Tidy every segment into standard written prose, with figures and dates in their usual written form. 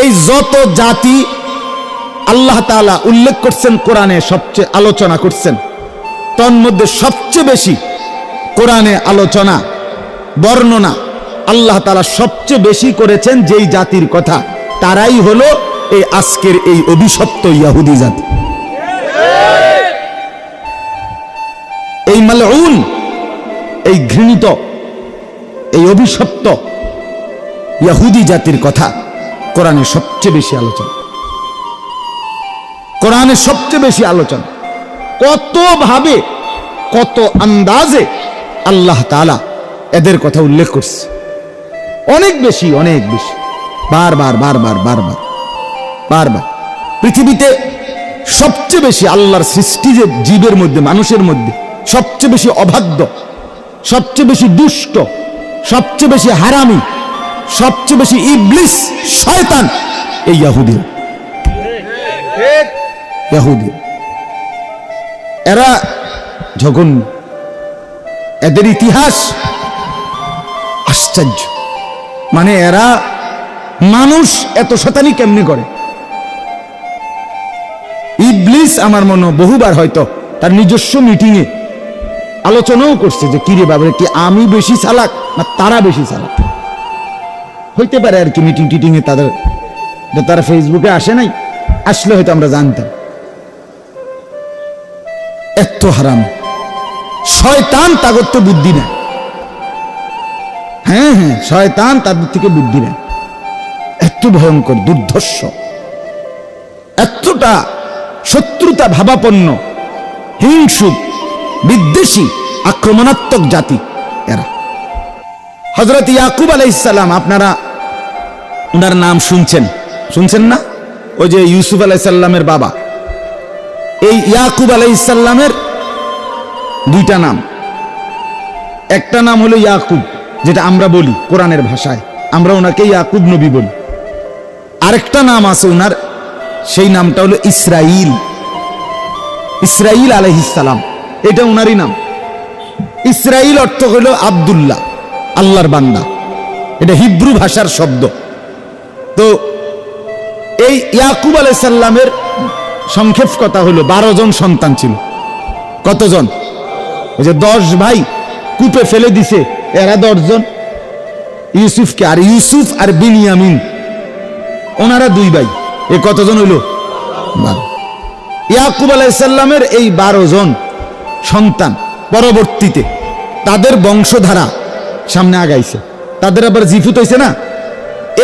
এই যত জাতি আল্লাহ তাআলা উল্লেখ করছেন কোরআনে, সবচেয়ে আলোচনা করছেন, তন্মধ্যে সবচেয়ে বেশি কোরআনে আলোচনা বর্ণনা আল্লাহ তাআলা সবচেয়ে বেশি করেছেন যেই জাতির কথা, তারাই হলো এই আজকের এই অভিশপ্ত ইহুদি জাতি। এই মালউন, এই ঘৃণিত, এই অভিশপ্ত ইহুদি জাতির কথা কোরআনে সবচেয়ে বেশি আলোচনা, কোরআনে সবচেয়ে বেশি আলোচনা। কত ভাবে, কত আন্দাজে আল্লাহ তাআলা এদের কথা উল্লেখ করছে, অনেক বেশি, অনেক বেশি, বারবার বারবার বারবার বারবার। পৃথিবীতে সবচেয়ে বেশি আল্লাহর সৃষ্টি যে জীবের মধ্যে, মানুষের মধ্যে সবচেয়ে বেশি অবাধ্য, সবচেয়ে বেশি দুষ্ট, সবচেয়ে বেশি হারামি, সবচেয়ে বেশি ইবলিস, শয়তান এই ইহুদি। ইহুদি এরা জঘন্য, এদের ইতিহাস আশ্চর্য। মানে এরা, মানুষ এত শয়তানি কেমনে করে? ইবলিস আমার মনে বহুবার হয়তো তার নিজস্ব মিটিংয়ে আলোচনাও করছে যে কিরে বাবা, কি আমি বেশি চালাক না তারা বেশি চালাক? হইতে পারে আর কি, মিটিং টিটিং এ তাদের, তারা ফেসবুকে আসে নাই, আসলে হয়তো আমরা জানতাম। এত হারাম শয়তান, তাগত তো বুদ্ধি নেয়। হ্যাঁ হ্যাঁ, শয়তান তাদের থেকে বুদ্ধি নেয়। এত ভয়ঙ্কর, দুর্ধর্ষ, এতটা শত্রুতা ভাবাপন্ন, হিংসুক, বিদ্বেষী, আক্রমণাত্মক জাতি এরা। হযরত ইয়াকুব আলাইহিস সালাম, আপনারা ওনার নাম শুনছেন না? ওই যে ইউসুফ আলাইহিস সালামের বাবা, এই ইয়াকুব আলাইহিস সালামের দুইটা নাম। একটা নাম হলো ইয়াকুব, যেটা আমরা বলি কোরআনের ভাষায়, আমরা ওনাকে ইয়াকুব নবী বলি। আরেকটা নাম আছে ওনার, সেই নামটা হলো ইসরাইল। ইসরাইল আলাইহিস সালাম, এটা ওনারই নাম। ইসরাইল অর্থ হলো আব্দুল্লাহ, আল্লাহর বান্দা। এটা হিব্রু ভাষার শব্দ। তো এই ইয়াকুব আলাইহিস সালামের সংক্ষেপ কথা হলো 12 জন সন্তান ছিল। কতজন? ওই যে 10 ভাই কূপে ফেলে দিছে, এরা 10 জন ইউসুফকে, আর ইউসুফ আর বিনিয়ামিন ওনারা 2 ভাই। এ কতজন হইল? 12। ইয়াকুব আলাইহিস সালামের এই 12 জন সন্তান পরবর্তীতে তাদের বংশধারা সামনে আগাইছে, তাদের আবার জিফুত হইছে না।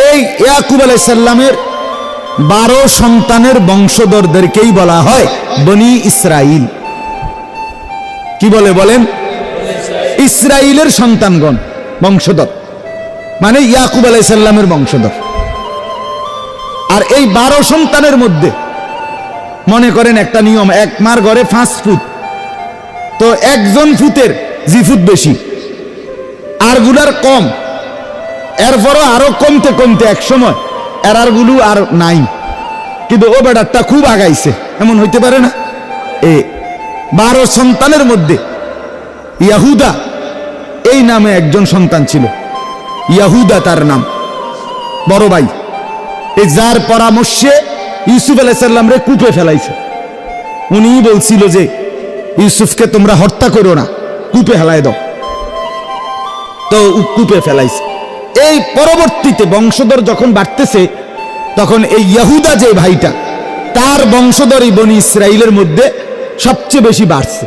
এই ইয়াকুব আলাইহিস সালামের 12 সন্তানের বংশধরদেরকেই বলা হয় বনি ইসরাইল। কি বলে বলেন? ইসরাইলের সন্তানগণ, বংশধর, মানে ইয়াকুব আলাইহিস সালামের বংশধর। আর এই 12 সন্তানের মধ্যে মনে করেন একটা নিয়ম, এক মার ঘরে 5 ফুট, তো একজন ফুতের জিফুত বেশি, আর গুলার কম। এরপরও আরো কমতে কমতে এক সময় এরারগুলো আর নাই, কিন্তু ও বেটারটা খুব আগাইছে, এমন হইতে পারে না? 12 সন্তানের মধ্যে ইয়াহুদা এই নামে একজন সন্তান ছিল। ইয়াহুদা তার নাম, বড় ভাই। এই যার পরামর্শে ইউসুফ আলাইহিস সালাম রে কূপে ফেলাইছে। উনি বলছিল যে ইউসুফকে তোমরা হত্যা করো না, কূপে ফেলাই দাও। তো কূপে ফেলাইছে। এই পরবর্তীতে বংশধর যখন বাড়তেছে, তখন এই ইয়াহুদা যে ভাইটা, তার বংশধর এই বনি ইসরাইলের মধ্যে সবচেয়ে বেশি বাড়ছে।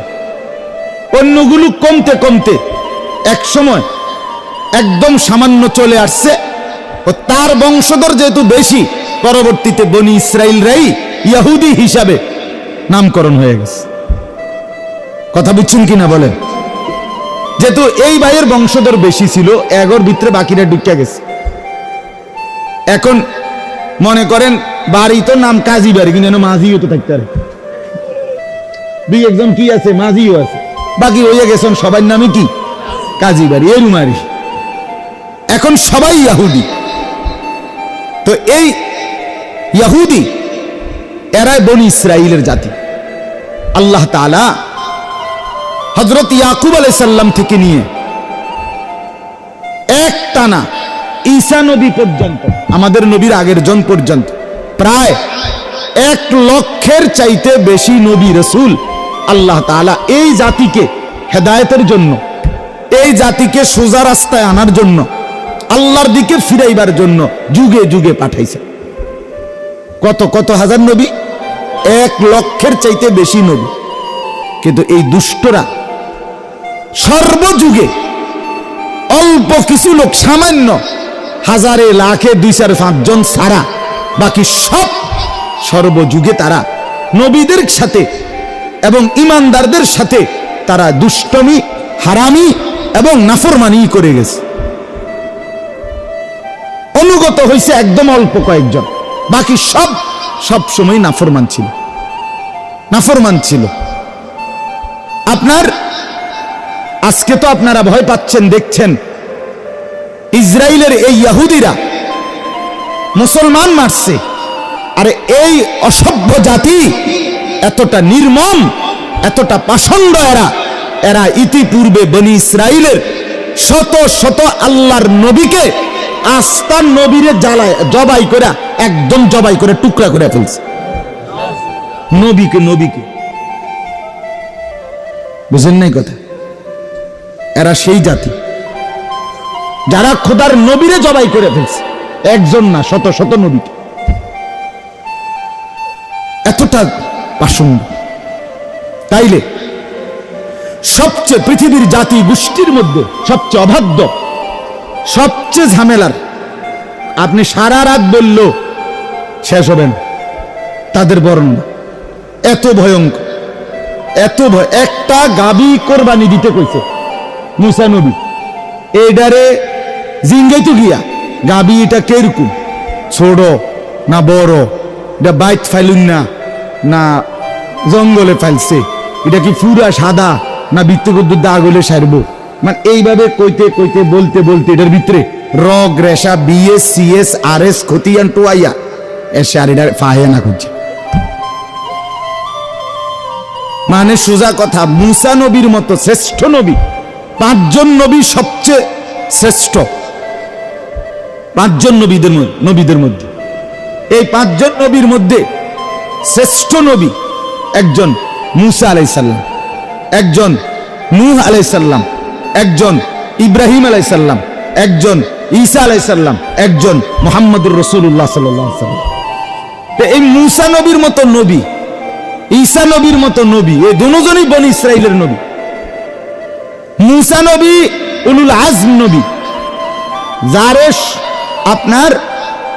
অন্যগুলো কমতে কমতে এক সময় একদম সামান্য চলে আসছে, ও তার বংশধর যেহেতু বেশি, পরবর্তীতে বনি ইসরাইলরাই ইহুদি হিসাবে নামকরণ হয়ে গেছে। কথা বুঝছেন কিনা বলেন? যেহেতু এই ভাইয়ের বংশধর বেশি ছিল, এগোর ভিতরে বাকিরা ঢুকে গেছে। এখন মনে করেন বাড়ি তো নাম কাজী বাড়ি, কিন্তু মাঝিও তো থাকতে পারে, 2-1 কি আছে, মাঝিও আছে, বাকি হয়ে গেছেন সবার নামে কি কাজী বাড়ি, এরুমারি। এখন সবাই ইহুদি। তো এই ইহুদি এরাই বনি ইসরাইলের জাতি। আল্লাহ তাআলা হযরত ইয়াকুব আলাইহিস সালাম থেকে নিয়ে একটানা ঈসা নবী পর্যন্ত, আমাদের নবীর আগের জন পর্যন্ত প্রায় 1 লক্ষের চাইতে বেশি নবী রাসূল আল্লাহ তাআলা এই জাতিকে হেদায়েতের জন্য, এই জাতিকে সোজা রাস্তায় আনার জন্য, আল্লাহর দিকে ফিরাইবার জন্য যুগে যুগে পাঠাইছে। কত কত হাজার নবী, 1 লক্ষের চাইতে বেশি নবী। কিন্তু এই দুষ্টরা সর্বযুগে অল্প কিছু লোক, সামান্য হাজারে লাখে 2-4-5 জন ছাড়া বাকি সব সর্বযুগে তারা নবীদের সাথে এবং ইমানদারদের সাথে তারা দুষ্টমি, হারামি এবং নাফরমানি করে গেছে। অনুগত হয়েছে একদম অল্প কয়েকজন, বাকি সব সময় নাফরমান ছিল, নাফরমান ছিল। আপনার আজকে তো আপনারা ভয় পাচ্ছেন, দেখছেন ইসরায়েলের এই ইহুদিরা মুসলমান মারছে। আরে এই অসভ্য জাতি এতটা নির্মম, এতটা পাষণ্ড, এরা ইতিপূর্বে বনি ইসরায়েলের শত শত আল্লাহর নবীকে, আস্তার নবীরে জ্বালায় জবাই করে, একদম জবাই করে টুকরা করে ফেলছে। নবীকে বুঝেন নাই কথা? এরা সেই জাতি যারা খোদার নবীরে জবাই করে ফেলছে, একজন না, শত শত নবীকে। এতটা পাষণ্ড। তাইলে সবচেয়ে পৃথিবীর জাতি গোষ্ঠীর মধ্যে সবচেয়ে অবাধ্য, সবচেয়ে ঝামেলার, আপনি সারা রাত বলল শেষ হবেন তাদের বর্ণনা। এত ভয়ঙ্কর, এত ভয়। একটা গাবি কোরবানি দিতে কইছে মুসা নবী, এইডারে জিঙ্গাইতো গিয়া গাবি এটা কিরকম, ছোট না বড়, এটা বাইত ফাইলুন না জঙ্গলে ফাইলছে, এটা কি পুরা সাদা না বৃত্তগত দাগ হলে সারব, মানে এইভাবে কইতে কইতে বলতে বলতে এটার ভিতরে রগ রেশা বিএস সিএস আর এস খতিয়ান টোয়াইয়া এসে আর এটা ফাহে না খুঁজছে। মানে সোজা কথা, মুসা নবীর মতো শ্রেষ্ঠ নবী, 5 জন নবী সবচেয়ে শ্রেষ্ঠ, 5 জন নবীদের মধ্যে এই 5 জন নবীর মধ্যে শ্রেষ্ঠ নবী একজন মুসা আলাইহিস সালাম, একজন নূহ আলাইহিস সালাম, একজন ইব্রাহিম আলাইহিস সালাম, একজন ঈসা আলাইহিস সালাম, একজন মুহাম্মদুর রাসূলুল্লাহ সাল্লাল্লাহু আলাইহি ওয়াসাল্লাম। এই মুসা নবীর মতো নবী, ঈসা নবীর মতো নবী, এই দুজনই বনি ইসরাইলের নবী। মুসা নবী উলুল আজম নবী, যারে আপনার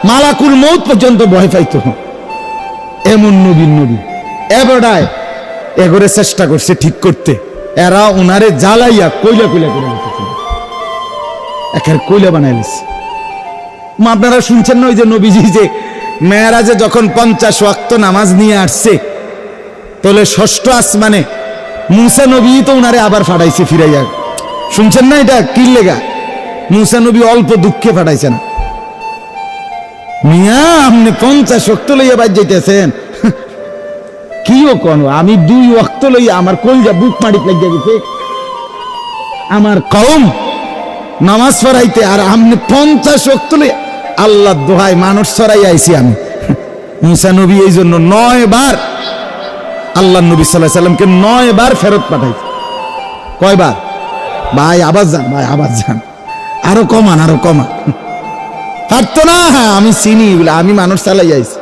মালাকুল মউত পর্যন্ত ভয় পাইত, এমন নবীর নবী। এবারে এগরে চেষ্টা করছে ঠিক করতে, এরা ওনারে জ্বালাইয়া কইলা করে রেখেছিল, একের কইলা বানাই দিচ্ছে। আপনারা শুনছেন না ওই যে নবীজি যে মেরাজে যখন 50 ওয়াক্ত নামাজ নিয়ে আসছে, তাহলে 6ষ্ঠ আসমানে মুসা নবী তো ওনারে আবার ফাটাইছে ফিরাইয়া। শুনছেন না এটা কি লেগা? মুসা নবী অল্প দুঃখে ফাটাইছে না। মিয়া আপনি 50 ওয়াক্ত লইয়া বাজ যাইতেছেন, কিও কোন আমি 2 ওয়াক্ত লইয়া আমার কলজা বুক মাড়ি লাগিয়া গেছে, আমার কওম নামাজ পড়াইতে, আর আপনি 50 ওয়াক্ত লইয়া। আল্লাহ দোহাই মানুষ ছড়াই আইছি আমি। মুসা নবী এই জন্য 9 বার আল্লাহ নবী সাল্লাল্লাহু আলাইহি সাল্লামকে 9 বার ফেরত পাঠাইছে। কয়বার? ভাই আবার যান, ভাই আবার যান, আরো কমান, আরো কমান। পারতো না? হ্যাঁ আমি চিনি এগুলা, আমি মানুষ চালাই আইছি,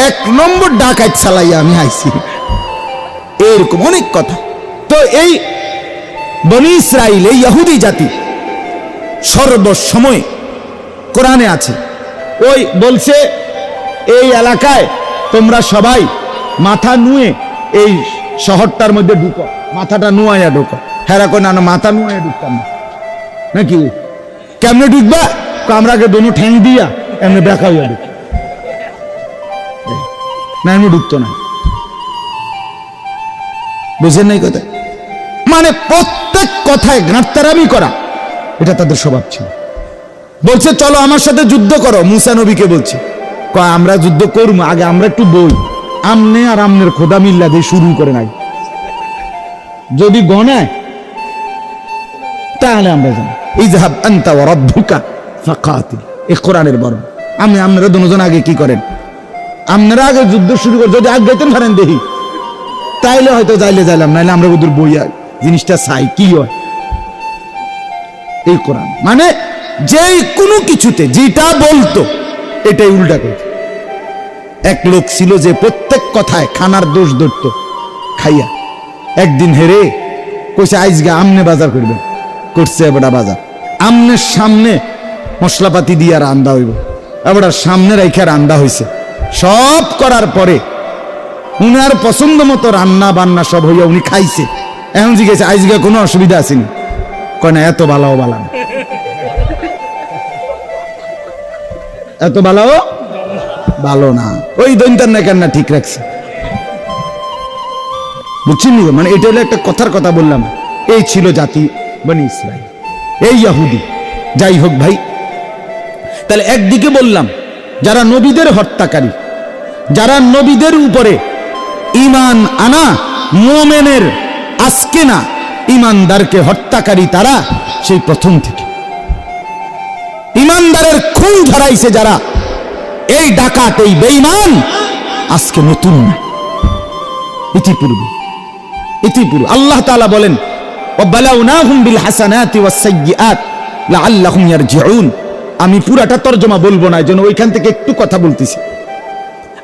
1 নম্বর ডাকাত চালাইয়া আমি আইছি। এরকম অনেক কথা। তো এই বনি ইসরাইল, এই ইহুদি জাতি সর্বসময় কোরআনে আছে, ওই বলছে এই এলাকায় তোমরা সবাই মাথা নুয়ে এই শহরটার মধ্যে ঢুকো, মাথাটা নুয়াইয়া ঢুকো। হেরা কই না, মাথা নুয়াইয়া ঢুকতাম না। নাকি কেমনে ঢুকবা? আমরাকে দোনো ঠ্যাং দিয়া এমনি বেকা হইয়া ঢুক না, এমনি ঢুকতো না। বুঝেন নাই কথা? মানে প্রত্যেক কথায় গাঁটতারামি করা, এটা তাদের স্বভাব ছিল। বলছে চলো আমার সাথে যুদ্ধ করো, মুসা নবীকে বলছে আমরা যুদ্ধ করবো, আগে আমরা একটু বই, আমনে আর আমনের খোদা মিল্লা দিয়ে শুরু করে নাই, যদি গনায় তাহলে আমরা জানি। ইযহাব আনতা ওয়া রাব্বুকা ফাকাতিল। এই কোরআনের বর্ণ। আপনারা দুজন আগে কি করেন? আপনারা আগে যুদ্ধ শুরু করে যদি আগে যেতেন পারেন দেখি, তাইলে হয়তো যাইলে যাইলাম, নাইলে আমরা ওদের বইয়া জিনিসটা চাই কি হয়। এই কোরআন মানে যে কোনো কিছুতে যেটা বলতো এটাই উল্টা করত। এক লোক ছিল যে প্রত্যেক কথায় খানার দোষ ধরতো খাইয়া। একদিন হেরে কইছে আজকে আমনে বাজার করবেন, করছে এবার বাজার আমনের সামনে মশলাপাতি দিয়ে রান্না হইব, এবার সামনে রেখে রান্না হয়েছে। সব করার পরে উনার পছন্দ মতো রান্না বান্না সব হইয়া উনি খাইছে। এখন জিজ্ঞেস আজকে কোনো অসুবিধা আসেনি? কয় না, এত ভালো বালা না, এত ভালো না, ওই দৈন্তার না কেন ঠিক রাখছে। বুঝছেন? মানে এটা হলো একটা কথার কথা বললাম। এই ছিল জাতি বনি ইসরাইল, এই ইহুদি। যাই হোক ভাই, তাহলে একদিকে বললাম যারা নবীদের হত্যাকারী, যারা নবীদের উপরে ঈমান আনা মুমিনের আজকে না ঈমানদারকে হত্যাকারী, তারা সেই প্রথম থেকে ঈমানদারের খুন ঝরাইছে যারা, এই ডাকাত এই বেঈমান আজকে নতুন না, ইতিপূর্বে আল্লাহ তাআলা বলেন ওয়াবালাউনাহুম বিল হাসানাতি ওয়াস সাইয়্যাত লাআল্লাহুম ইয়ারজিউন। আমি পুরাটা তরজমা বলবো না, যেন ওইখান থেকে একটু কথা বলতেছি।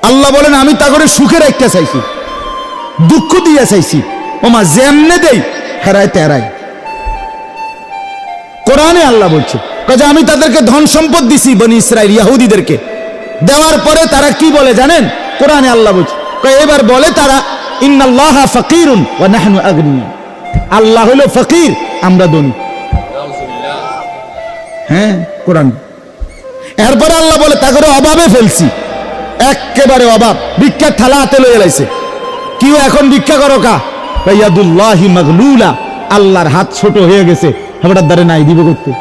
আল্লাহ বলেন আমি তা করে সুখে রাখতে চাইছি, দুঃখ দিয়ে চাইছি, ওমা যেমনে দেই হেরায় তেরাই। কোরআনে আল্লাহ বলছে যে আমি তাদেরকে ধন সম্পদ দিছি বনি ইসরাইল ইহুদিদেরকে, দেওয়ার পরে তারা কি বলে জানেন? কোরআনে আল্লাহ বলছে এবার বলে তারা ইন্নাল্লাহা ফাকিরুন ওয়া নাহনু আগনিয়া, আল্লাহ হলো ফকির, আমরা ধনী। হ্যাঁ, কোরআন। এরপরে আল্লাহ বলে তাকে অভাবে ফেলছি, একেবারে অভাব, ভিক্ষার থালা হাতে লয়ে লাইছে। কিও এখন ভিক্ষা করো কা? ইয়াদুল্লাহি মাগলুলা, আল্লাহর হাত ছোট হয়ে গেছে, হেবটার দ্বারে নাই দিব করতে।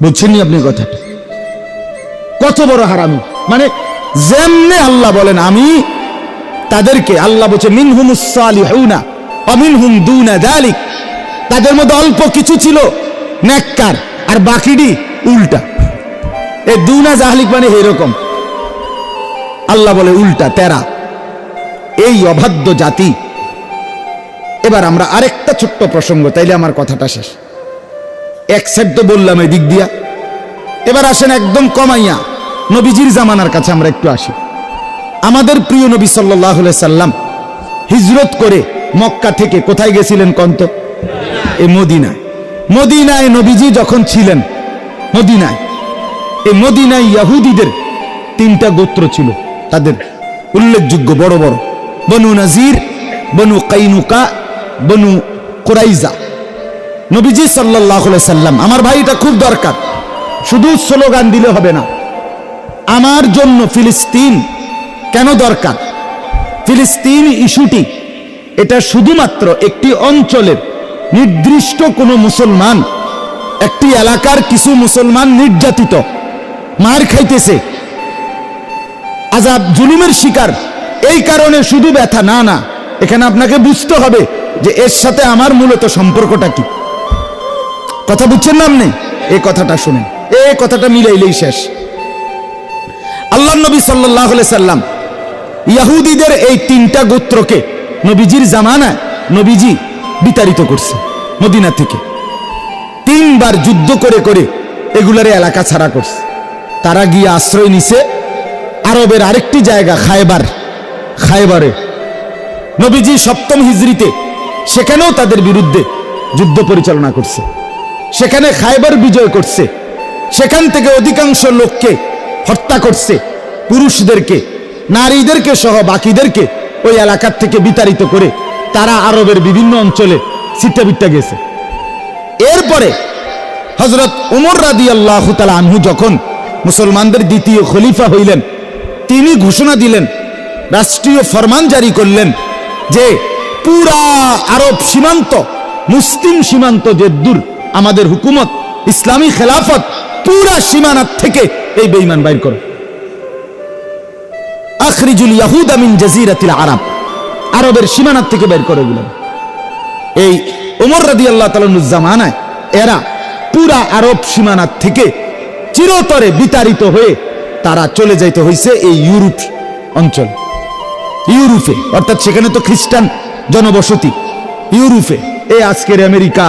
বুঝছেন আপনি কথাটা? কত বড় হারামি! মানে যেমনে আল্লাহ বলেন আমি তাদেরকে, আল্লাহ বলছে মিনহুমুস সালিহুনা ওয়া মিনহুম দুনা যালিক, তাদের মধ্যে অল্প কিছু ছিল নেককার আর বাকিটি উল্টা। এই দুনা জাহলিক মানে এরকম, আল্লাহ বলে উল্টা তেরা, এই অবাধ্য জাতি। এবার আমরা আরেকটা ছোট্ট প্রসঙ্গ, তাইলে আমার কথাটা শেষ। এক সেট তো বললাম এই দিক দিয়া, এবার আসেন একদম কমাইয়া নবীজির জামানার কাছে আমরা একটু আসি। আমাদের প্রিয় নবী সাল্লাল্লাহু আলাইহি সাল্লাম হিজরত করে মক্কা থেকে কোথায় গেছিলেন কন্ত? এই মদিনায়। মদিনায় নবীজি যখন ছিলেন মদিনায়, এই মদিনায় ইহুদিদের তিনটা গোত্র ছিল, তাদের উল্লেখযোগ্য বড় বড়, বনু নাজির, বনু কাইনুকা, বনু কুরাইজা। নবীজি সাল্লাল্লাহু আলাইহি সাল্লাম, আমার ভাই এটা খুব দরকার, শুধু স্লোগান দিলে হবে না। আমার জন্য ফিলিস্তিন কেন দরকার? ফিলিস্তিন ইস্যুটি এটা শুধুমাত্র একটি অঞ্চলের নির্দিষ্ট কোনো মুসলমান, একটি এলাকার কিছু মুসলমান নির্যাতিত, মার খাইতেছে, আযাব জুলুমের শিকার, এই কারণে শুধু ব্যথা না, না, এখানে আপনাকে বুঝতে হবে যে এর সাথে আমার মূলত সম্পর্কটা কি। কথা বুঝছেন না আপনি? এই কথাটা শুনেন, এই কথাটা মিলাইলেই শেষ। আল্লাহ নবী সাল্লাল্লাহু আলাইহি সাল্লাম ইহুদিদের এই তিনটা গোত্রকে নবীজির জামানায় নবীজি বিতাড়িত করছে মদিনা থেকে। 3 বার যুদ্ধ করে করে এগুলার এলাকা ছাড়া করছে। তারা গিয়ে আশ্রয় নিছে আরবের আরেকটি জায়গা খায়বারে। নবীজি 7ম হিজরিতে সেখানেও তাদের বিরুদ্ধে যুদ্ধ পরিচালনা করছে, সেখানে খায়বার বিজয় করছে, সেখান থেকে অধিকাংশ লোককে হত্যা করছে, পুরুষদেরকে, নারীদেরকে সহ বাকিদেরকে ওই এলাকার থেকে বিতাড়িত করে তারা আরবের বিভিন্ন অঞ্চলে ছিট্টাবিট্টা গেছে। এরপরে হযরত ওমর রাদিয়াল্লাহু তাআলা আনহু যখন মুসলমানদের দ্বিতীয় খলিফা হইলেন, তিনি ঘোষণা দিলেন, রাষ্ট্রীয় ফরমান জারি করলেন যে পুরা আরব সীমান্ত, মুসলিম সীমান্ত যে দূর, আমাদের হুকুমত, ইসলামী খেলাফত, পুরা সীমানার থেকে এই বেঈমান বাইর করো। আখরিজুল ইয়াহুদা মিন জাজিরাতিল আরব, আরবের সীমানার থেকে বের করে দিলেন। এই ওমর রাদিয়াল্লাহু তাআলা জামানায় এরা পুরা আরব সীমানা থেকে চিরতরে বিতাড়িত হয়ে তারা চলে যাইতে হয়েছে এই ইউরোপ অঞ্চল, ইউরোপে, অর্থাৎ সেখানে তো খ্রিস্টান জনবসতি। ইউরোপে এই আজকের America,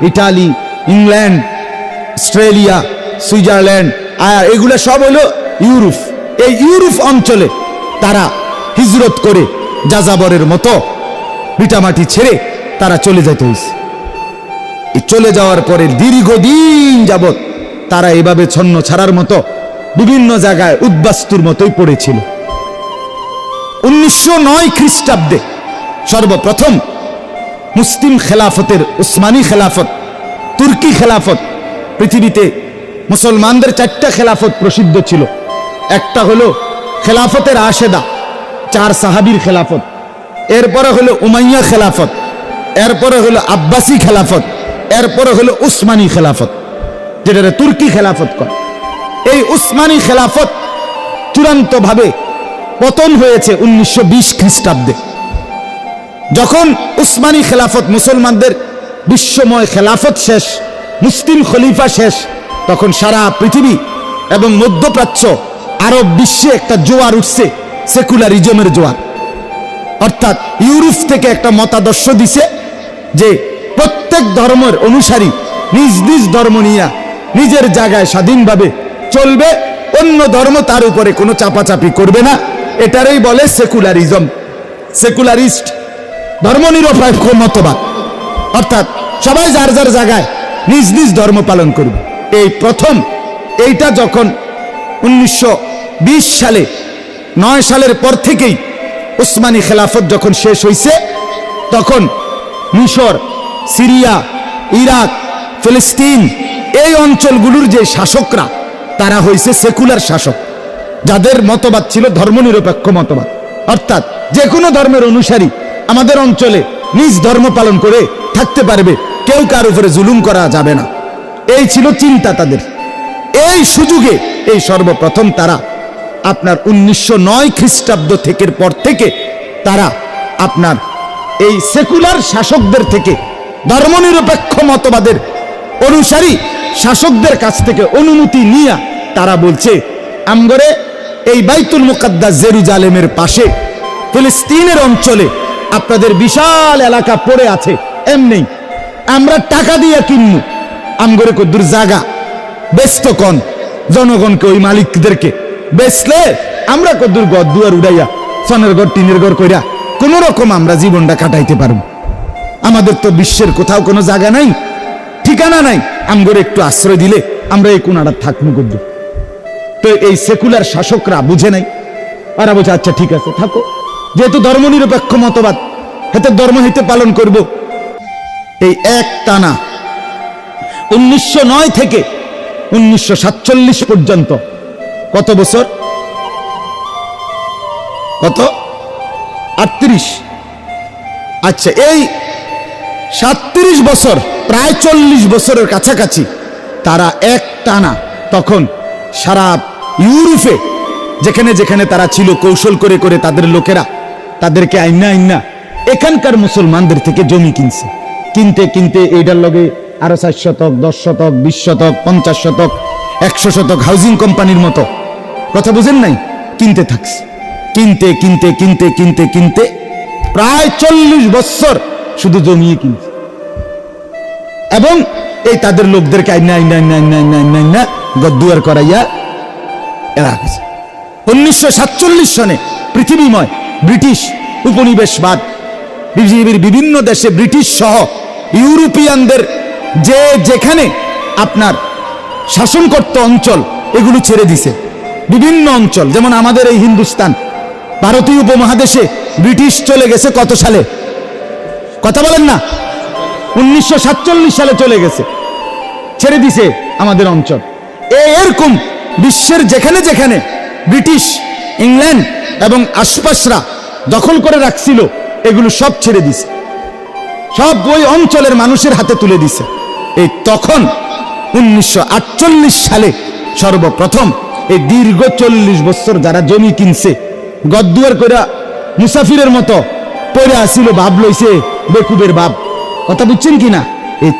Italy, England, Australia, Switzerland, এগুলো সব হলো ইউরোপ। এই ইউরোপ অঞ্চলে তারা হিজরত করে যাযাবরের মতো ভিটামাটি ছেড়ে তারা চলে যেতে হয়েছে। চলে যাওয়ার পরে দীর্ঘদিন যাবত তারা এভাবে ছন্ন ছাড়ার মতো বিভিন্ন জায়গায় উদ্বাস্তুর মতোই পড়েছিল। 1909 খ্রিস্টাব্দে সর্বপ্রথম মুসলিম খেলাফতের উসমানী খেলাফত, তুর্কি খেলাফত, পৃথিবীতে মুসলমানদের 4টা খেলাফত প্রসিদ্ধ ছিল। একটা হলো খেলাফতে রাশেদা, 4 সাহাবীর খেলাফত, এরপরে হলো উমাইয়া খেলাফত, এরপরে হলো আব্বাসী খেলাফত, এরপরে হলো উসমানী খেলাফত, যেটা তুর্কি খেলাফত কয়। এই উসমানী খেলাফত চূড়ান্তভাবে পতন হয়েছে 1920 খ্রিস্টাব্দে। যখন উসমানী খেলাফত, মুসলমানদের বিশ্বময় খেলাফত শেষ, মুসলিম খলিফা শেষ, তখন সারা পৃথিবী এবং মধ্যপ্রাচ্য, আরব বিশ্বে একটা জোয়ার উঠছে, সেকুলারিজমের জোয়ার। অর্থাৎ ইউরোপ থেকে একটা মতাদর্শ দিছে যে প্রত্যেক ধর্মের অনুসারী নিজ নিজ ধর্ম নিয়ে নিজের জায়গায় স্বাধীনভাবে চলবে, অন্য ধর্ম তার উপরে কোনো চাপাচাপি করবে না। এটারই বলে সেকুলারিজম, সেকুলারিস্ট, ধর্মনিরপেক্ষ মতবাদ। অর্থাৎ সবাই যার যার জায়গায় নিজ নিজ ধর্ম পালন করবে। এই প্রথম এইটা যখন 1920 সালে, 9 সালের পর থেকেই উসমানী খেলাফত যখন শেষ হয়েছে, তখন মিশর, সিরিয়া, ইরাক, ফিলিস্তিন এই অঞ্চলগুলোর যে শাসকরা তারা হয়েছে সেকুলার শাসক, যাদের মতবাদ ছিল ধর্মনিরপেক্ষ মতবাদ। অর্থাৎ যে কোনো ধর্মের অনুসারী আমাদের অঞ্চলে নিজ ধর্ম পালন করে থাকতে পারবে, কেউ কার উপরে জুলুম করা যাবে না, এই ছিল চিন্তা তাদের। এই সুযোগে এই সর্বপ্রথম তারা আপনার 1909 খ্রিস্টাব্দ থেকে পর থেকে তারা আপনার এই সেকুলার শাসকদের থেকে, ধর্মনিরপেক্ষ মতবাদের অনুসারী শাসকদের কাছ থেকে অনুমতি নিয়ে তারা বলছে, আমগরে এই বাইতুল মুকাদ্দাস জেরুজালেমের পাশে ফিলিস্তিনের অঞ্চলে আপনাদের বিশাল এলাকা পড়ে আছে, এমনি আমরা টাকা দিয়ে কিনবো, আমগরে কদ্দুর জায়গা বেচত কোন জনগণকে, ওই মালিকদেরকে বেচলে আমরা কদ্দুর ঘর দুয়ার উড়াইয়া সনের ঘর টিনের ঘর কইরা কোন রকম আমরা জীবনটা কাটাইতে পারবো। আমাদের তো বিশ্বের কোথাও কোনো জায়গা নাই, ঠিকানা নাই, আমগরে একটু আশ্রয় দিলে আমরা এই কোনাটা থাকবো কদ্দুর। তো এই সেকুলার শাসকরা বুঝে নাই, আর বলছে আচ্ছা ঠিক আছে থাকো, যেহেতু ধর্মনিরপেক্ষ মতবাদ, হেতে ধর্ম হইতে পালন করব। এই এক টানা 1909 থেকে 1947 পর্যন্ত কত বছর? কত? 38। আচ্ছা, এই 37 বছর, প্রায় 40 বছরের কাছাকাছি তারা এক টানা তখন সারা ইউরোপে যেখানে যেখানে তারা ছিল, কৌশল করে করে তাদের লোকেরা তাদেরকে আইনা এখানকার মুসলমানদের থেকে জমি কিনছে। কিনতে কিনতে এইটার লগে আরো 4 শতক, 10 শতক, 20 শতক, 50 শতক, 100 শতক হাউজিং কোম্পানির মতো, কথা বুঝেন নাই, কিনতে থাকছে। কিনতে কিনতে কিনতে কিনতে কিনতে প্রায় 40 বছর শুধু জমিয়ে কিনছে, এবং এই তাদের লোকদেরকে আইনা গদ্দুয়ার করাইয়া এরা গেছে। 1947 সনে পৃথিবীময় ব্রিটিশ উপনিবেশবাদ, পৃথিবীর বিভিন্ন দেশে ব্রিটিশ সহ ইউরোপিয়ানদের যে যেখানে আপনার শাসন করত অঞ্চল, এগুলো ছেড়ে দিছে। বিভিন্ন অঞ্চল, যেমন আমাদের এই হিন্দুস্তান, ভারতীয় উপমহাদেশে ব্রিটিশ চলে গেছে কত সালে? কথা বলেন না, 1947 সালে চলে গেছে, ছেড়ে দিছে আমাদের অঞ্চল। এরকম বিশ্বের যেখানে যেখানে ব্রিটিশ, ইংল্যান্ড এবং আশপাশরা দখল করে রাখছিল, এগুলো সব ছেড়ে দিছে, সব ওই অঞ্চলের মানুষের হাতে তুলে দিছে। এই তখন 1948 সালে সর্বপ্রথম এই দীর্ঘ 40 বছর যারা জমি কিনছে, গদ্দুয়ার করে মুসাফিরের মতো পড়ে আসিল, ভাব লইছে বেকুবের ভাব, কথা বুঝছেন কিনা? এই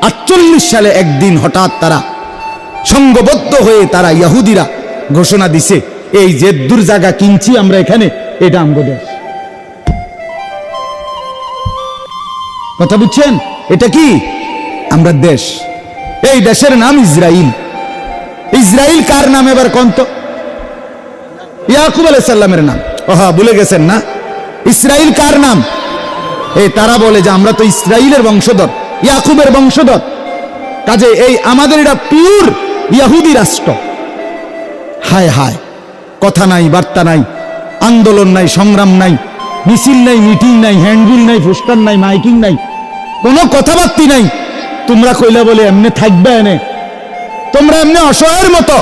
48 সালে একদিন হঠাৎ তারা সংঘবদ্ধ হয়ে তারা ইহুদিরা ঘোষণা দিছে, এই যে দূর জায়গা কিনছি আমরা এখানে, এটা আমগো দেশ। কথা বুঝছেন? এটা কি? আমরা দেশ। এই দেশের নাম ইসরাইল। ইসরাইল কার নাম এবার কোন তো? ইয়াকুব আলাইহিস সালামের নাম। ওহা, ভুলে গেছেন না? ইসরাইল কার নাম? এই তারা বলে যে আমরা তো ইসরাইলের বংশধর, ইয়াকুবের বংশধর, কাজে এই আমাদের এটা পিওর ইহুদি রাষ্ট্র। হায় হায়, কথা নাই, বার্তা নাই, আন্দোলন নাই, সংগ্রাম নাই, মিছিল নাই, মিটিং নাই, হ্যান্ডবিল নাই, পোস্টার নাই, মাইকিং নাই, কোনো কথাবার্তি নাই। তোমরা কইলা বলে এমনি থাকবে এনে, তোমরা এমনি অসহায়ের মতো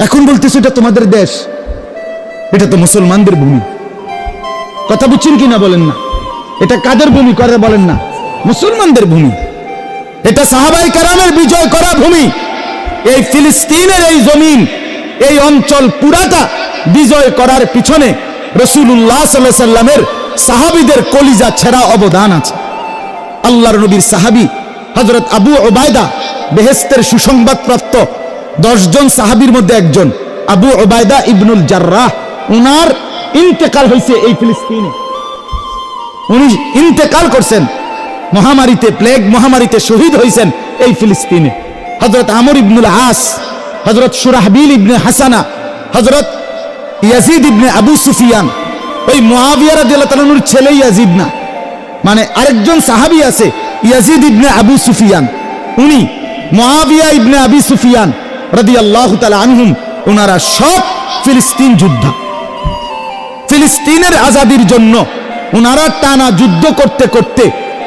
এখন বলতেছো এটা তোমাদের দেশ। এটা তো মুসলমানদের ভূমি। কথা বুঝছেন কিনা বলেন না? এটা কাদের ভূমি করে বলেন না? মুসলমানদের ভূমি। এটা সাহাবায়ে কেরামের বিজয় করা ভূমি। এই ফিলিস্তিনের এই জমিন, এই অঞ্চল পুরাটা বিজয় করার পিছনে রাসূলুল্লাহ সাল্লাল্লাহু আলাইহি সাল্লামের সাহাবীদের কলিজা ছেঁড়া অবদান আছে। আল্লাহর নবীর সাহাবী হযরত আবু উবাইদা, বেহেশতের সুসংবাদপ্রাপ্ত 10 জন সাহাবীর মধ্যে একজন আবু উবাইদা ইবনুল জাররাহ, উনার ইন্তেকাল হয়েছে এই ফিলিস্তিনে। উনি ইন্তেকাল করছেন মহামারীতে, প্লেগ মহামারীতে শহীদ হয়েছেন এই ফিলিস্তিনে। হযরত আমর ইবনুল আস, হযরত শুরাহবিল ইবনে হাসানা, হযরত ইয়াজিদ ইবনে আবু সুফিয়ান, ওই মুআবিয়া রাদিয়াল্লাহু তাআলা আনহুর ছেলে ইয়াজিদ না, মানে আরেকজন সাহাবী আছে ইয়াজিদ ইবনে আবু সুফিয়ান, উনি মুআবিয়া ইবনে আবি সুফিয়ান রাদিয়াল্লাহু তাআলা আনহুম, ওনারা সব ফিলিস্তিন যোদ্ধা। ফিলিস্তিনের আজাদির জন্য ওনারা টানা যুদ্ধ করতে করতে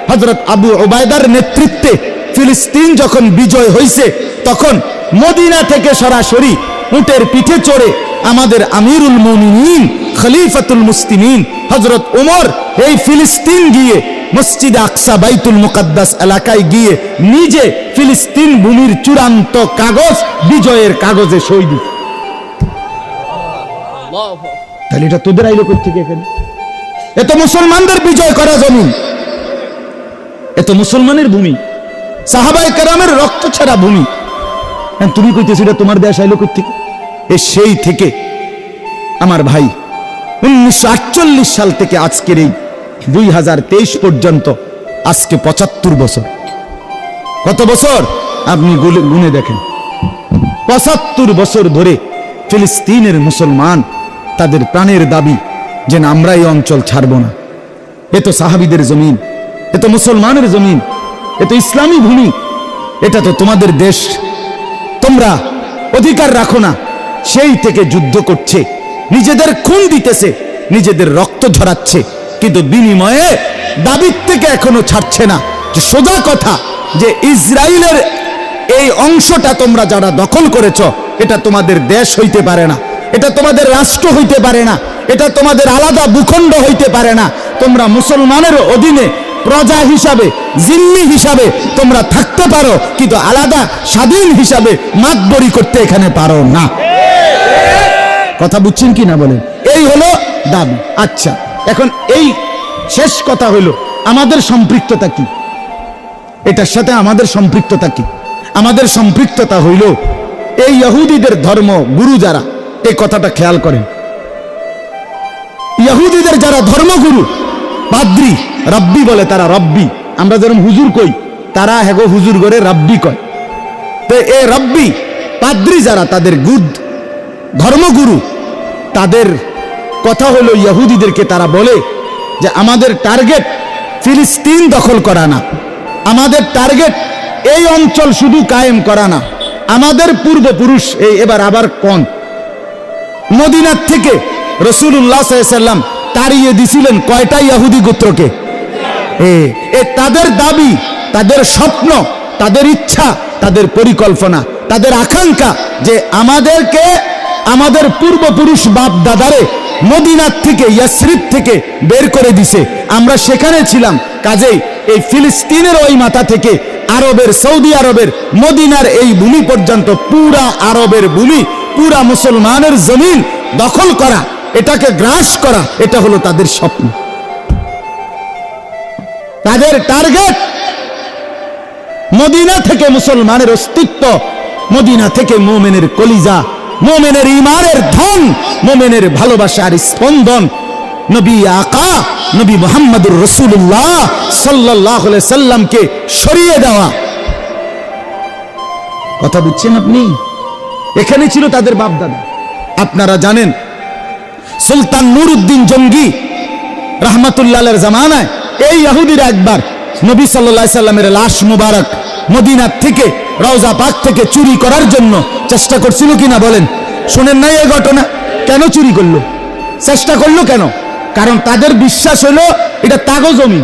হযরত আবু উবাইদার নেতৃত্বে ফিলিস্তিন যখন বিজয় হয়েছে, তখন মদিনা থেকে সরাসরি উটের পিঠে চড়ে আমাদের আমিরুল মুমিনিন খলিফাতুল মুসলিমিন হযরত ওমর এই ফিলিস্তিন গিয়ে মসজিদে আকসা বাইতুল মুকাদ্দাস এলাকায় গিয়ে নিজে ফিলিস্তিন ভূমির চূড়ান্ত কাগজ, বিজয়ের কাগজে সই দিল। তাহলে এটা তোদের আইলো কোথেকে এখানে? এ তো মুসলমানদের বিজয় করা জমিন, এ তো মুসলমানের ভূমি, সাহাবায়ে কেরামের রক্ত ছাড়া ভূমি। তুমি কইতেছো এটা তোমার দেশ আইলো কোথেকে? এ সেই থেকে আমার ভাই 1948 সাল থেকে আজকের এই 2023 পর্যন্ত আজকে 75 বছর। কত বছর আপনি গুনে দেখেন? 75 বছর ধরে ফিলিস্তিনের মুসলমান তাদের প্রাণের দাবি যে আমরা এই অঞ্চল ছাড়ব না। এ তো সাহাবীদের জমিন, এ তো মুসলমানের জমিন, এ তো ইসলামী ভূমি, এটা তো তোমাদের দেশ, তোমরা অধিকার রাখো না। সেই থেকে যুদ্ধ করছে, নিজেদের খুন দিতেছে, নিজেদের রক্ত ঝরাচ্ছে, কিন্তু বিনিময়ে দাবির থেকে এখনো ছাড়ছে না। যে সোজা কথা যে ইসরায়েলের এই অংশটা তোমরা যারা দখল করেছ, এটা তোমাদের দেশ হইতে পারে না, এটা তোমাদের রাষ্ট্র হইতে পারে না, এটা তোমাদের আলাদা ভূখণ্ড হইতে পারে না। তোমরা মুসলমানের অধীনে প্রজা হিসাবে, জিম্মি হিসাবে তোমরা থাকতে পারো, কিন্তু আলাদা স্বাধীন হিসাবে মাতবরি করতে এখানে পারো না। কথা বুঝছেন কি না বলেন? এই হলো দাবি। আচ্ছা, এখন এই শেষ কথা হলো আমাদের সম্পৃক্ততা কি? এটার সাথে আমাদের সম্পৃক্ততা কি? আমাদের সম্পৃক্ততা হইল এই ইহুদিদের ধর্ম গুরু যারা, এই কথাটা খেয়াল করেন, ইহুদিদের যারা ধর্মগুরু, পাদ্রী, রব্বি বলে তারা, রব্বি, আমরা যেরকম হুজুর কই, তারা হেগো হুজুর করে রব্বি কয়। তো এ রব্বি পাদ্রী যারা, তাদের গুড ধর্মগুরু, তাদের কথা হলো ইহুদিদেরকে তারা বলে যে আমাদের টার্গেট ফিলিস্তিন দখল করা না, আমাদের টার্গেট এই অঞ্চল শুধু কায়েম করা না, আমাদের পূর্বপুরুষ এই এবার আবার কোন মদিনার থেকে রাসূলুল্লাহ সাল্লাল্লাহু আলাইহি ওয়াসাল্লাম তাড়িয়ে দিছিলেন কয়টা ইহুদি গোত্রকে? তাদের দাবি, তাদের স্বপ্ন, তাদের ইচ্ছা, তাদের পরিকল্পনা, তাদের আকাঙ্ক্ষা যে আমাদেরকে আমাদের পূর্বপুরুষ বাপ দাদারে মদিনার থেকে, ইয়াসরিব থেকে বের করে দিছে, আমরা সেখানে ছিলাম, কাজেই এই ফিলিস্তিনের ওই মাথা থেকে আরবের, সৌদি আরবের মদিনার এই ভূমি পর্যন্ত পুরা আরবের ভূমি, পুরা মুসলমানের জমিন দখল করা, এটাকে গ্রাস করা, এটা হলো তাদের স্বপ্ন, তাদের টার্গেট। মদিনা থেকে মুসলমানের অস্তিত্ব, মদিনা থেকে মুমিনের কলিজা, মুমিনের ঈমানের ধন, মুমিনের ভালোবাসার স্পন্দন নবী আকা নবী মুহাম্মদুর রাসূলুল্লাহ সাল্লাল্লাহু আলাইহি সাল্লামকে সরিয়ে দেওয়া। কথা বুঝছেন আপনি? এখানে ছিল তাদের বাপদাদা। আপনারা জানেন সুলতান নুরউদ্দিন জঙ্গি রাহমাতুল্লাহের জামানায় এই ইহুদিরা একবার নবী সাল্লাল্লাহু আলাইহি সাল্লামের লাশ মুবারক মদিনা থেকে রওজা পাক থেকে চুরি করার জন্য চেষ্টা করছিল কিনা বলেন? শুনেন নাই এই ঘটনা? কেন চুরি করলো? চেষ্টা করলো কেন? কারণ তাদের বিশ্বাস হলো এটা তাগো জমি।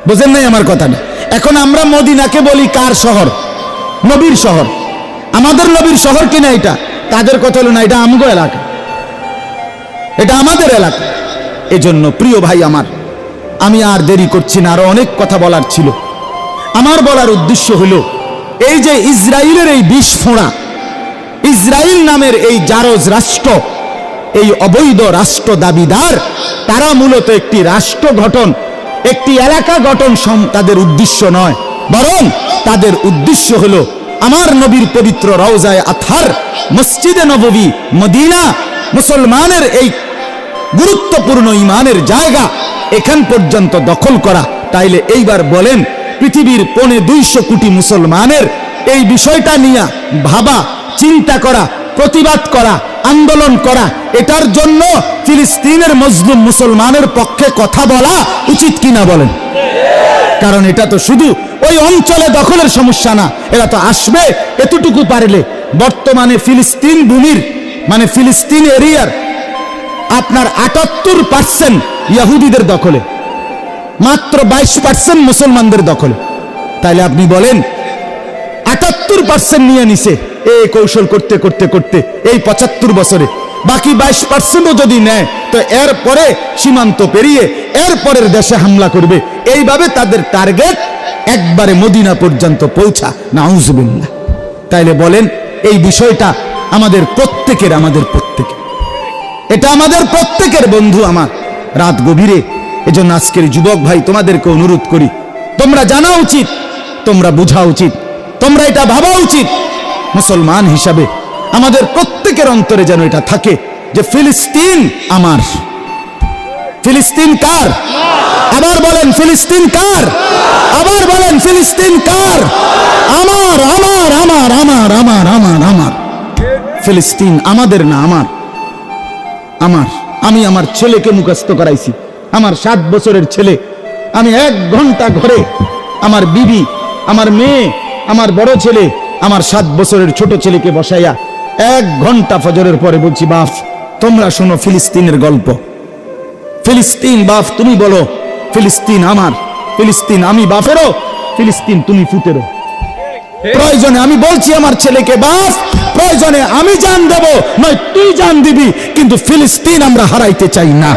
বুঝেন নাই আমার কথাটা? এখন আমরা মদিনাকে বলি কার শহর? নবীর শহর। আমাদের নবীর শহর কিনা এটা? তাদের কথা হলো না, এটা আমগো এলাকা, এটা আমাদের এলাকা। এজন্য প্রিয় ভাই আমার, আমি আর দেরি করছি না, আরো অনেক কথা বলার ছিল। আমার বলার উদ্দেশ্য হলো এই যে ইসরায়েলের এই বিস্ফোড়া, ইসরায়েল নামের এই জারজ রাষ্ট্র, এই অবৈধ রাষ্ট্র দাবিদার, তারা মূলত একটি রাষ্ট্র গঠন, একটি এলাকা গঠন তাদের উদ্দেশ্য নয়, বরং তাদের উদ্দেশ্য হলো আমার নবীর পবিত্র রওজায়ে আতহার মসজিদে নববী মদিনা, মুসলমানের এই গুরুত্বপূর্ণ ঈমানের জায়গা, এখান পর্যন্ত দখল করা। তাইলে এইবার বলেন, পৃথিবীর 250 কোটি মুসলমানের এই বিষয়টা নিয়ে ভাবা, চিন্তা করা, প্রতিবাদ করা, আন্দোলন করা, এটার জন্য ফিলিস্তিনের মজলুম মুসলমানের পক্ষে কথা বলা উচিত কিনা বলেন? কারণ এটা তো শুধু ওই অঞ্চলে দখলের সমস্যা না, এরা তো আসবে এতটুকু পারলে। বর্তমানে ফিলিস্তিন ভূমির মানে ফিলিস্তিন এরিয়ার আপনার 78% ইহুদিদের দখলে, মাত্র 22% মুসলমানদের দখলে। তাইলে আপনি বলেন 78% নিয়ে নিছে এই কৌশল করতে করতে করতে এই 75 বছরে, বাকি 22% যদি নেয় তো এরপরে সীমান্ত পেরিয়ে এরপরের দেশে হামলা করবে। এইভাবে তাদের টার্গেট একবারে মদিনা পর্যন্ত পৌঁছা। নাউজুবিল্লাহ। তাইলে বলেন এই বিষয়টা আমাদের প্রত্যেকের, এটা আমাদের প্রত্যেকের বন্ধু আমার, রাত গভীরে। এজন্য আজকের যুবক ভাই তোমাদেরকে অনুরোধ করি, তোমরা জানা উচিত, তোমরা বোঝা উচিত, তোমরা এটা ভাবা উচিত, মুসলমান হিসাবে আমাদের প্রত্যেকের অন্তরে যেন এটা থাকে যে ফিলিস্তিন আমার। ফিলিস্তিন কার? আবার বলেন ফিলিস্তিন কার? আবার বলেন ফিলিস্তিন কার? আমার, আমার, আমার, আমার, আমার, আমার, আমার। ফিলিস্তিন আমাদের না, আমার, আমার। আমি আমার ছেলেকে মুখস্থ করাইছি, আমার 7 বছরের ছেলে। আমি 1 ঘন্টা ঘরে আমার বিবি, আমার মেয়ে, আমার বড় ছেলে, আমার 7 বছরের ছোট ছেলেকে বসাইয়া 1 ঘন্টা ফজরের পরে বলছি, বাপ তোমরা শোনো ফিলিস্তিনের গল্প। ফিলিস্তিন বাপ তুমি বলো, ফিলিস্তিন আমার, ফিলিস্তিন আমি বাপেরও, ফিলিস্তিন তুমি ফুতেরও। প্রয়োজনে আমি বলছি আমার ছেলেকে, বাপ প্রয়োজনে আমি জান দেব, নয় তুই জান দিবি, কিন্তু ফিলিস্তিন আমরা হারাইতে চাই না।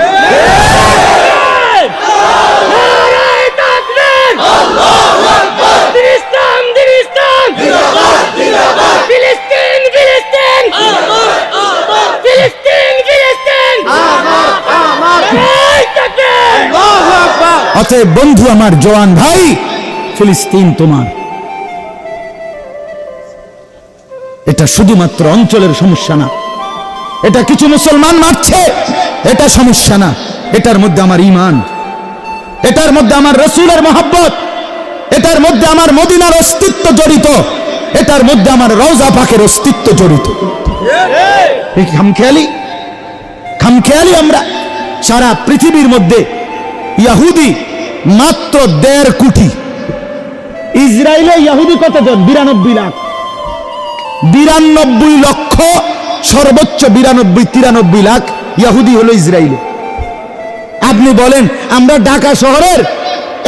অতএব বন্ধু আমার, জওয়ান ভাই, ফিলিস্তিন তোমার। এটা শুধুমাত্র অঞ্চলের সমস্যা না, এটা কিছু মুসলমান মারছে এটা সমস্যা না, এটার মধ্যে আমার ঈমান, এটার মধ্যে আমার রাসূলের মহব্বত, এটার মধ্যে আমার মদিনার অস্তিত্ব জড়িত, এটার মধ্যে আমার রওজা পাকের অস্তিত্ব জড়িত। খামখেয়ালি আমরা সারা পৃথিবীর মধ্যে ইহুদি মাত্র 1.5 কোটি। ইসরায়েলে ইহুদি কতজন? 92 লাখ। 92 লক্ষ, সর্বোচ্চ 92-93 লাখ ইহুদি হলো ইসরায়েলে। আপনি বলেন আমরা ঢাকা শহরের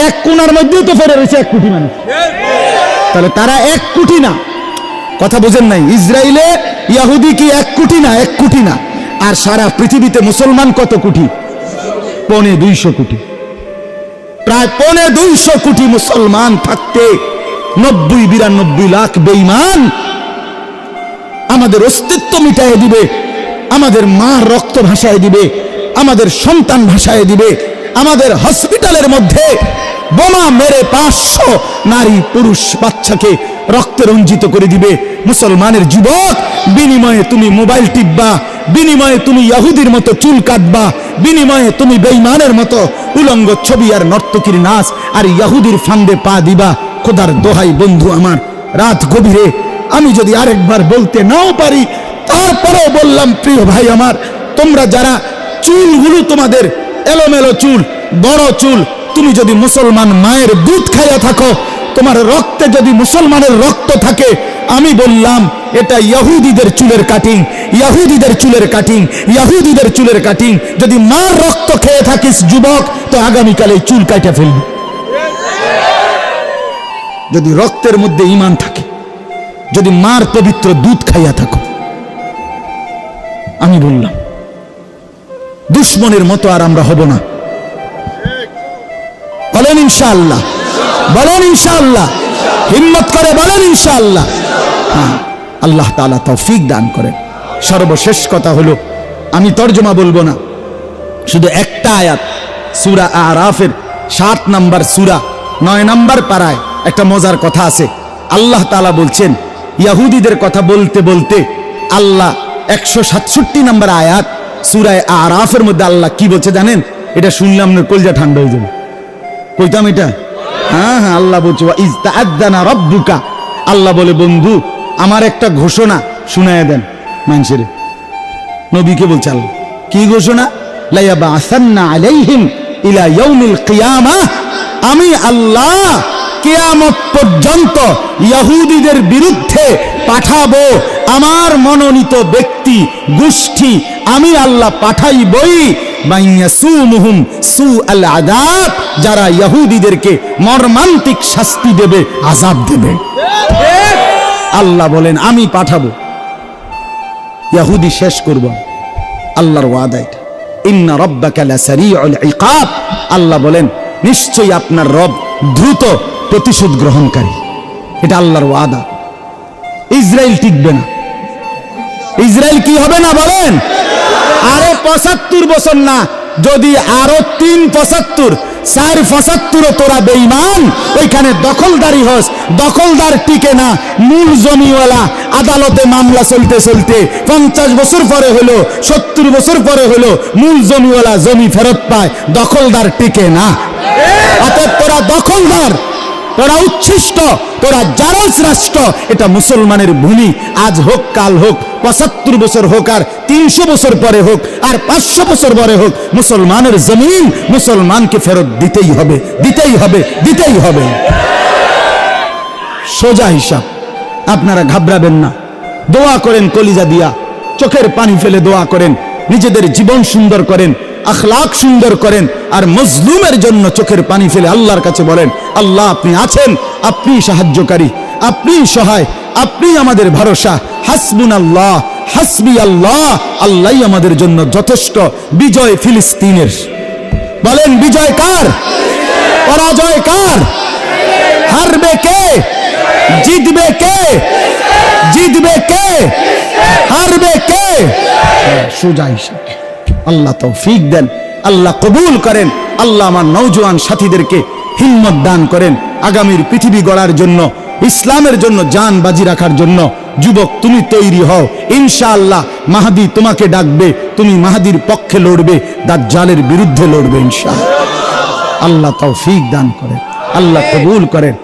1 কোণার মধ্যেও তো ফেরে রয়েছে 1 কোটি মানুষ, তাহলে তারা 1 কোটি না? কথা বুঝেন নাই? ইসরায়েলে ইহুদি কি 1 কোটি না? 1 কোটি না। আর সারা পৃথিবীতে মুসলমান কত কোটি? 250 কোটি। প্রায় 250 কোটি মুসলমান থাকতে 90-92 লাখ বেঈমান আমাদের অস্তিত্ব মিটায় দিবে, আমাদের মা রক্ত ভাসায় দিবে, আমাদের সন্তান ভাসায় দিবে, আমাদের হসপিটালের মধ্যে বোমা মেরে 500 নারী পুরুষ বাচ্চাকে রক্তে রঞ্জিত করে দিবে মুসলমানের যুবক। বিনিময়ে তুমি মোবাইল টিপবা, বিনিময়ে তুমি ইহুদির মতো চুল কাটবা, বিনিময়ে তুমি বেঈমানের মতো উলঙ্গ ছবি আর নর্তকীর নাচ আর ইহুদির ফান্দে পা দিবা। খোদার দোহাই বন্ধু আমার, রাত গভীরে আমি যদি আরেকবার বলতে নাও পারি, তারপরেও বললাম প্রিয় ভাই আমার, তোমরা যারা চুলগুলো তোমাদের এলোমেলো চুল, বড় চুল, তুমি যদি মুসলমান মায়ের দুধ খাইয়া থাকো, তোমার রক্তে যদি মুসলমানের রক্ত থাকে, আমি বললাম এটা ইহুদিদের চুলের কাটিং, ইহুদিদের চুলের কাটিং, ইহুদিদের চুলের কাটিং। যদি মার রক্ত খেয়ে থাকিস যুবক, তো আগামীকালে চুল কাটা ফেলবি। যদি রক্তের মধ্যে ঈমান থাকে, যদি মার পবিত্র দুধ খাইয়া থাকো, আমি বললাম দুশ্মনের মতো আর আমরা হব না। বলেন ইনশাআল্লাহ, বলেন ইনশাআল্লাহ, হিম্মত করে বলেন ইনশাআল্লাহ। হ্যাঁ, আল্লাহ তাআলা তৌফিক দান করেন। সর্বশেষ কথা হলো, আমি তর্জমা বলবো না, শুধু একটা আয়াত সূরা আরাফের 7 নম্বর সূরা 9 নম্বর পারায় একটা মজার কথা আছে। আল্লাহ তাআলা বলছেন, ইহুদিদের কথা বলতে বলতে আল্লাহ 167 নম্বর আয়াত সূরা আরাফের মধ্যে আল্লাহ কি বলছে জানেন? এটা শুনলাম না কলজা ঠান্ডা হয়ে যাবে। কইতাম এটা? হ্যাঁ হ্যাঁ, আল্লাহ বলছে ইজ তাআদ্দানা রাব্বুকা, আল্লাহ বলে বন্ধু আমার একটা ঘোষণা শুনায়া দেন মানুষের। নবীকে বলছে আল্লাহ, কি ঘোষণা? লা ইয়াবাসান্না আলাইহিম ইলা ইয়াউমিল কিয়ামাহ, আমি আল্লাহ কিয়ামত পর্যন্ত ইহুদিদের বিরুদ্ধে পাঠাবো আমার মনোনীত ব্যক্তি গোষ্ঠী, আমি আল্লাহ পাঠাইবই মাইয়াসুমুহুম সুআল আযাব, যারা ইহুদিদেরকে মর্মান্তিক শাস্তি দেবে, আযাব দেবে। আল্লাহ বলেন আমি পাঠাবো, ইহুদি শেষ করব। আল্লাহর ওয়াদা এটা, ইন্না রাব্বাকা লাসারিউল ইকাব, আল্লাহ বলেন নিশ্চয়ই আপনার রব দ্রুত প্রতিশোধ গ্রহণকারী। এটা আল্লাহর ওয়াদা। ইসরায়েল টিকবে না। ইসরায়েল কি হবে না বলেন? আরে 75 বছর না, যদি আরো 375 475 তোরা বেঈমান, ওইখানে দখলদারি হস, দখলদার টিকে না। মূল জমিওয়ালা আদালতে মামলা চলতে চলতে 50 বছর পরে হলো, 70 বছর পরে হলো, মূল জমিওয়ালা জমি ফেরত পায়, দখলদার টিকে না। অতএব তোরা দখলদার, তোরা উচ্ছিষ্ট, তোরা জারজ রাষ্ট্র। এটা মুসলমানের ভূমি, আজ হোক কাল হোক, 75 বছর হোক আর 300 বছর পরে হোক আর 500 বছর পরে হোক, মুসলমানের জমিন মুসলমানকে ফেরত দিতেই হবে, দিতেই হবে, দিতেই হবে। সোজা হিসাব। আপনারা ঘাবড়াবেন না, দোয়া করেন কলিজা দিয়া, চোখের পানি ফেলে দোয়া করেন, নিজেদের জীবন সুন্দর করেন, আখলাক সুন্দর করেন, আর মজলুমের জন্য চোখের পানি ফেলে আল্লাহর কাছে বলেন, আল্লাহ আপনি আছেন, আপনি সাহায্যকারী, আপনি সহায়, আপনি আমাদের ভরসা। হাসবুনাল্লাহ, হাসবি আল্লাহ, আল্লাহই আমাদের জন্য যথেষ্ট। বিজয় ফিলিস্তিনের। বলেন বিজয় কার? পরাজয় কার? হারবে কে? জিতবে কে? জিতবে কে? হারবে কে? সোজা হিসাব। আল্লাহ তৌফিক দেন, আল্লাহ কবুল করেন। আল্লাহ আমার নওজোয়ান সাথীদেরকে হিম্মত দান করেন আগামীর পৃথিবী গড়ার জন্য, ইসলামের জন্য জান বাজি রাখার জন্য। যুবক তুমি তৈরি হও, ইনশাআল্লাহ মাহদী তোমাকে ডাকবে, তুমি মাহদীর পক্ষে লড়বে, দাজ্জালের বিরুদ্ধে লড়বে ইনশাআল্লাহ। আল্লাহ তৌফিক দান করেন, আল্লাহ কবুল করেন।